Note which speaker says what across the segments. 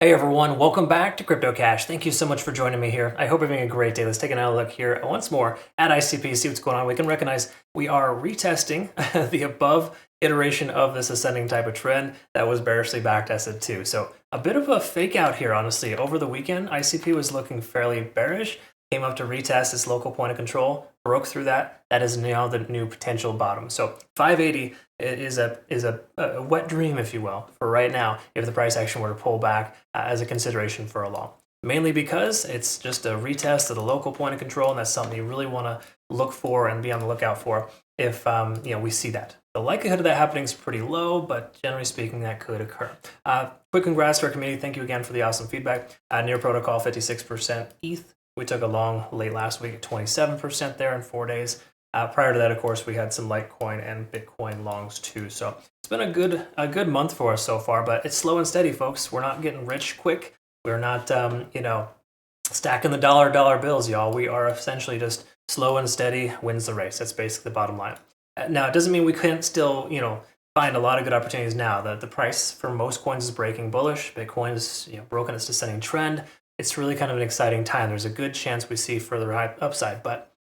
Speaker 1: Hey everyone, welcome back to Crypto Cash. Thank you so much for joining me here. I hope you're having a great day. Let's take another look here once more at ICP, see what's going on. We can recognize we are retesting the above iteration of this ascending type of trend that was bearishly backtested too. So a bit of a fake out here, honestly. Over the weekend, ICP was looking fairly bearish, came up to retest its local point of control, broke through that. That is now the new potential bottom. So 580 is a wet dream, if you will, for right now, if the price action were to pull back as a consideration for a long. Mainly because it's just a retest of the local point of control, and that's something you really want to look for and be on the lookout for if we see that. The likelihood of that happening is pretty low, but generally speaking, that could occur. Quick congrats to our community. Thank you again for the awesome feedback. Near protocol, 56% ETH. We took a long late last week at 27% there in 4 days. Prior to that, of course, we had some Litecoin and Bitcoin longs too. So it's been a good month for us so far, but it's slow and steady, folks. We're not getting rich quick. We're not, stacking the dollar bills, y'all. We are essentially just slow and steady wins the race. That's basically the bottom line. Now, it doesn't mean we couldn't still, find a lot of good opportunities now. The price for most coins is breaking bullish. Bitcoin is, broken its descending trend. It's really kind of an exciting time. There's a good chance we see further upside, but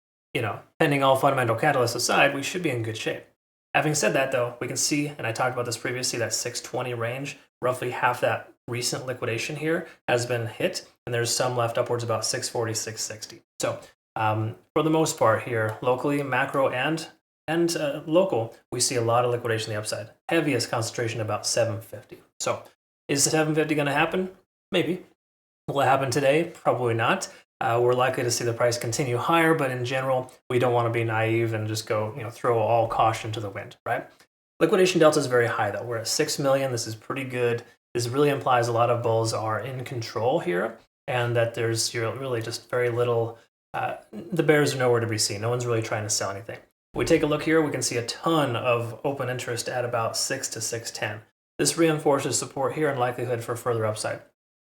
Speaker 1: pending all fundamental catalysts aside, we should be in good shape. Having said that, though, we can see, and I talked about this previously, that 620 range, roughly half that recent liquidation here has been hit, and there's some left upwards about 640, 660. So for the most part here, locally, macro, and local, we see a lot of liquidation on the upside. Heaviest concentration about 750. So is 750 going to happen? Maybe. Will it happen today? Probably not. We're likely to see the price continue higher, but in general, we don't want to be naive and just go, throw all caution to the wind, right? Liquidation delta is very high, though. We're at 6 million. This is pretty good. This really implies a lot of bulls are in control here, and that there's really just very little. The bears are nowhere to be seen. No one's really trying to sell anything. If we take a look here, we can see a ton of open interest at about 6 to 610. This reinforces support here and likelihood for further upside.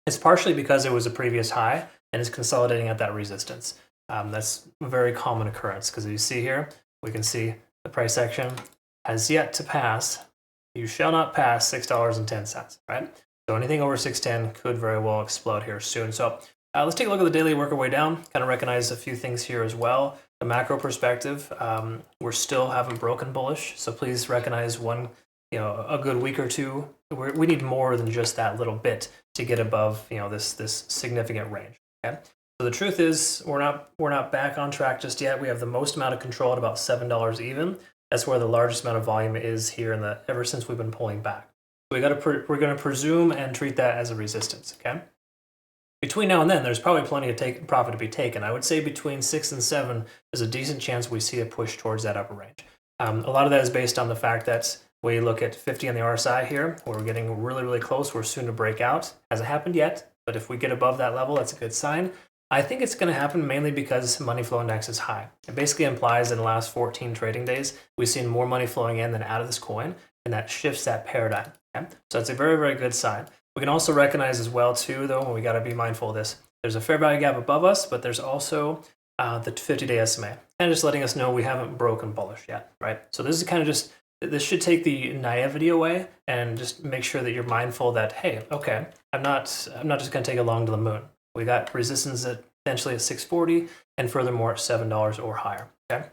Speaker 1: It's partially because it was a previous high and is consolidating at that resistance. That's a very common occurrence because as you see here, we can see the price action has yet to pass. You shall not pass $6.10, right? So anything over 610 could very well explode here soon. So let's take a look at the daily, work our way down, kind of recognize a few things here as well. The macro perspective, we're still haven't broken bullish, so please recognize a good week or two. We need more than just that little bit to get above this significant range. Okay, so the truth is we're not back on track just yet. We have the most amount of control at about $7 even. That's where the largest amount of volume is here ever since we've been pulling back. So we're going to presume and treat that as a resistance. Okay. Between now and then, there's probably plenty of profit to be taken. I would say between 6 and 7, there's a decent chance we see a push towards that upper range. A lot of that is based on the fact that we look at 50 on the RSI here, where we're getting really, really close. We're soon to break out. Hasn't happened yet, but if we get above that level, that's a good sign. I think it's going to happen mainly because money flow index is high. It basically implies in the last 14 trading days, we've seen more money flowing in than out of this coin, and that shifts that paradigm. Okay? So it's a very, very good sign. We can also recognize as well, too, though, and we got to be mindful of this. There's a fair value gap above us, but there's also the 50-day SMA, and just letting us know we haven't broken bullish yet, right? So this is kind of just, this should take the naivety away and just make sure that you're mindful that, hey, okay, I'm not just going to take it long to the moon. We got resistance potentially at 640 and furthermore at $7 or higher. Okay,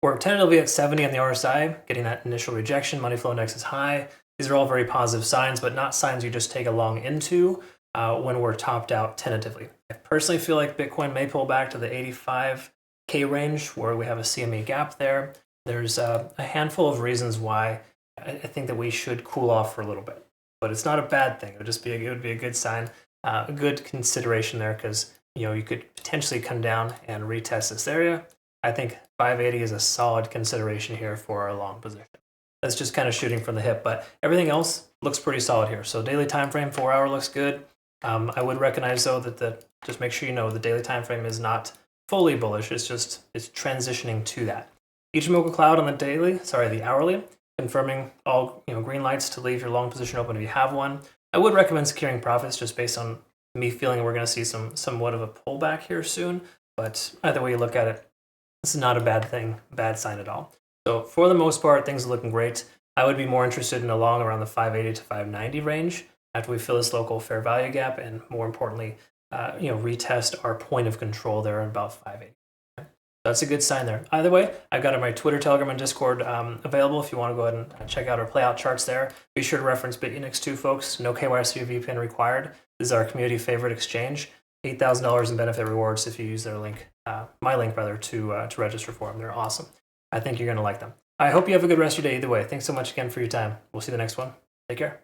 Speaker 1: we're tentatively at 70 on the RSI, getting that initial rejection. Money flow index is high. These are all very positive signs, but not signs you just take a long into when we're topped out tentatively. I personally feel like Bitcoin may pull back to the 85K range where we have a CME gap there. There's a handful of reasons why I think that we should cool off for a little bit, but it's not a bad thing. It would be a good sign, a good consideration there because you could potentially come down and retest this area. I think 580 is a solid consideration here for our long position. That's just kind of shooting from the hip, but everything else looks pretty solid here. So daily time frame, 4 hour looks good. I would recognize though that just make sure the daily time frame is not fully bullish. It's transitioning to that. Ichimoku cloud on the hourly, confirming all green lights to leave your long position open if you have one. I would recommend securing profits just based on me feeling we're going to see somewhat of a pullback here soon. But either way you look at it, this is not a bad sign at all. So for the most part, things are looking great. I would be more interested in a long around the 580 to 590 range. after we fill this local fair value gap, and more importantly, retest our point of control there at about 580. That's a good sign there. Either way, I've got my Twitter, Telegram, and Discord available if you want to go ahead and check out our playout charts there. Be sure to reference Bitunix too, folks. No KYC or VPN required. This is our community favorite exchange. $8,000 in benefit rewards if you use their link, my link rather, to register for them. They're awesome. I think you're going to like them. I hope you have a good rest of your day either way. Thanks so much again for your time. We'll see you the next one. Take care.